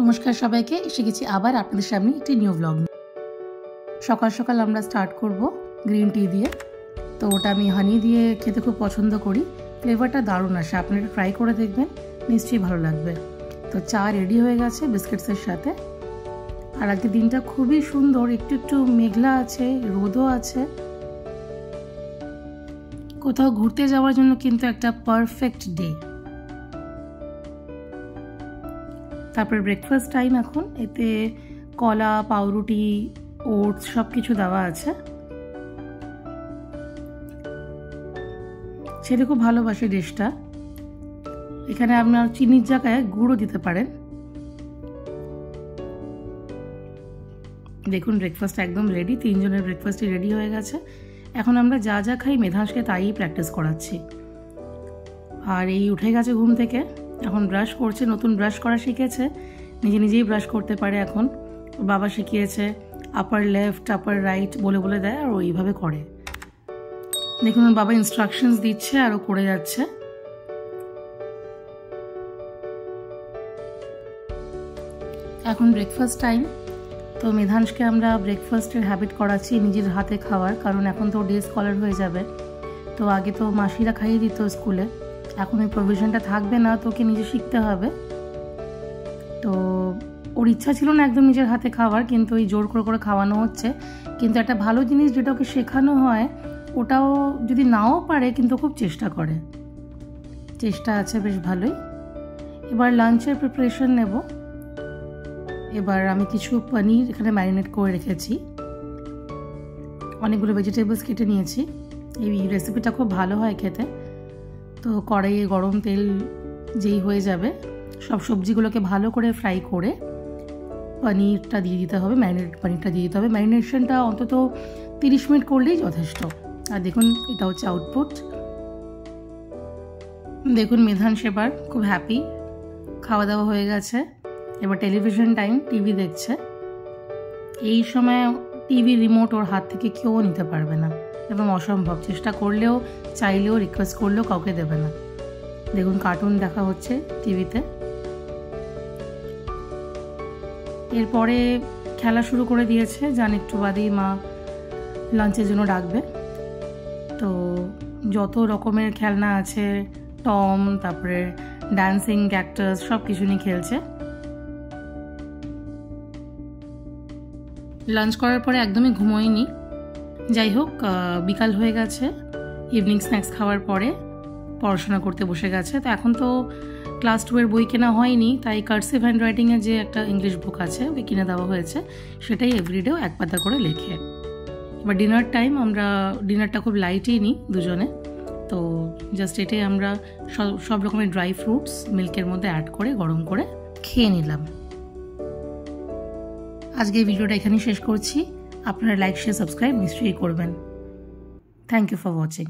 নমস্কার সবাইকে, এসে গেছি আবার আপনাদের সামনে একটি নিউ ব্লগ নিয়ে। সকাল সকাল আমরা স্টার্ট করব গ্রিন টি দিয়ে। তো ওটা আমি হানি দিয়ে খেতে খুব পছন্দ করি, ফ্লেভারটা দারুণ আসে। আপনারা ট্রাই করে দেখবেন, নিশ্চয়ই ভালো লাগবে। তো চা রেডি হয়ে গেছে বিস্কিটসের সাথে। আর আজকে দিনটা খুবই সুন্দর, একটু একটু মেঘলা আছে, রোদও আছে। কোথাও ঘুরতে যাওয়ার জন্য কিন্তু একটা পারফেক্ট ডে। তারপরে ব্রেকফাস্ট টাইম এখন। এতে কলা, পাউরুটি, ওটস সব কিছু দেওয়া আছে। ছেলে খুব ভালোবাসে ডিশটা। এখানে আপনার চিনির জায়গায় গুঁড়ো দিতে পারেন। দেখুন ব্রেকফাস্ট একদম রেডি, 3 জনের ব্রেকফাস্টই রেডি হয়ে গেছে। এখন আমরা যা যা খাই মেধাংশকে তাই প্র্যাকটিস করাচ্ছি। আর এই উঠে গেছে ঘুম থেকে, এখন ব্রাশ করছে। নতুন ব্রাশ করা শিখেছে, নিজে নিজেই ব্রাশ করতে পারে এখন। বাবা শিখিয়েছে, আপার লেফট আপার রাইট বলে বলে দেয়, আর ওইভাবে করে। দেখুন বাবা ইনস্ট্রাকশনস দিচ্ছে আর ও করে যাচ্ছে। এখন ব্রেকফাস্ট টাইম। তো মেধাংশকে আমরা ব্রেকফাস্টের হ্যাবিট করাচ্ছি নিজের হাতে খাওয়ার, কারণ এখন তো ডে স্কলার হয়ে যাবে। তো আগে তো মাসিরা খাইয়ে দিত স্কুলে, এখন ওই প্রভিশনটা থাকবে না, তো ওকে নিজে শিখতে হবে। তো ওর ইচ্ছা ছিল না একদম নিজের হাতে খাওয়ার, কিন্তু ওই জোর করে করে খাওয়ানো হচ্ছে। কিন্তু একটা ভালো জিনিস যেটা ওকে শেখানো হয়, ওটাও যদি নাও পারে কিন্তু খুব চেষ্টা করে। চেষ্টা আছে বেশ ভালোই। এবার লাঞ্চের প্রিপারেশন নেব। এবার আমি কিছু পনির এখানে ম্যারিনেট করে রেখেছি, অনেকগুলো ভেজিটেবলস কেটে নিয়েছি। এই রেসিপিটা খুব ভালো হয় খেতে। তো কড়াইয়ে গরম তেল যেই হয়ে যাবে, সব সবজিগুলোকে ভালো করে ফ্রাই করে পনিরটা দিয়ে দিতে হবে। ম্যারিনেটেড পনিরটা দিয়ে দিতে হবে। ম্যারিনেশনটা অন্তত 30 মিনিট করলেই যথেষ্ট। আর দেখুন এটা হচ্ছে আউটপুট। দেখুন মেধাংশ এবার খুব হ্যাপি, খাওয়া দাওয়া হয়ে গেছে। এবার টেলিভিশন টাইম, টিভি দেখছে। এই সময় টিভি রিমোট ওর হাত থেকে কেউ নিতে পারবে না, এবং অসম্ভব। চেষ্টা করলেও, চাইলেও, রিকোয়েস্ট করলেও কাউকে দেবে না। দেখুন কার্টুন দেখা হচ্ছে টিভিতে। এরপরে খেলা শুরু করে দিয়েছে, যান একটু বাদেই মা লাঞ্চের জন্য ডাকবে। তো যত রকমের খেলনা আছে, টম, তারপরে ডান্সিং ক্যাক্টাস, সব কিছু নিয়ে খেলছে। লাঞ্চ করার পরে একদমই ঘুমোয়নি। যাই হোক, বিকাল হয়ে গেছে। ইভিনিং স্ন্যাক্স খাওয়ার পরে পড়াশোনা করতে বসে গেছে। তো এখন তো ক্লাস 2 এর বই কেনা হয়নি, তাই কার্সিভ হ্যান্ডরাইটিংয়ের যে একটা ইংলিশ বুক আছে ওই কিনে দেওয়া হয়েছে, সেটাই এভরিডেও এক পাতা করে লেখে। এবার ডিনার টাইম। আমরা ডিনারটা খুব লাইটই নিই দুজনে। তো জাস্ট এটাই আমরা সব রকমের ড্রাই ফ্রুটস মিল্কের মধ্যে অ্যাড করে গরম করে খেয়ে নিলাম। আজকে এই ভিডিওটা এখানেই শেষ করছি। আপনারা লাইক, শেয়ার, সাবস্ক্রাইব নিশ্চয়ই করবেন। Thank you for watching.